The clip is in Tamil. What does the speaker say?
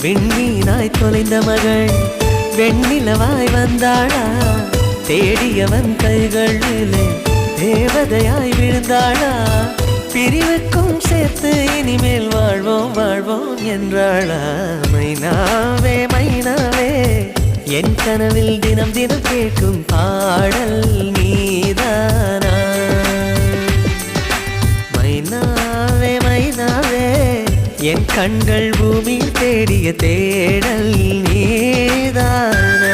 விண்மீனாய் தொலைந்த மகள் வெண்ணிலவாய் வந்தாளா தேடியவன் கைகளிலே தேவதையாய் விழுந்தாளா பிரிவுக்கும் சேர்த்து இனிமேல் வாழ்வோம் வாழ்வோம் என்றாளா மைனாவே மைனாவே என் கனவில் தினம் தினம் கேட்கும் பாடல் நீதானா மைனாவே மைனாவே என் கண்கள் பூமியில் தேடிய தேடல் நீதானா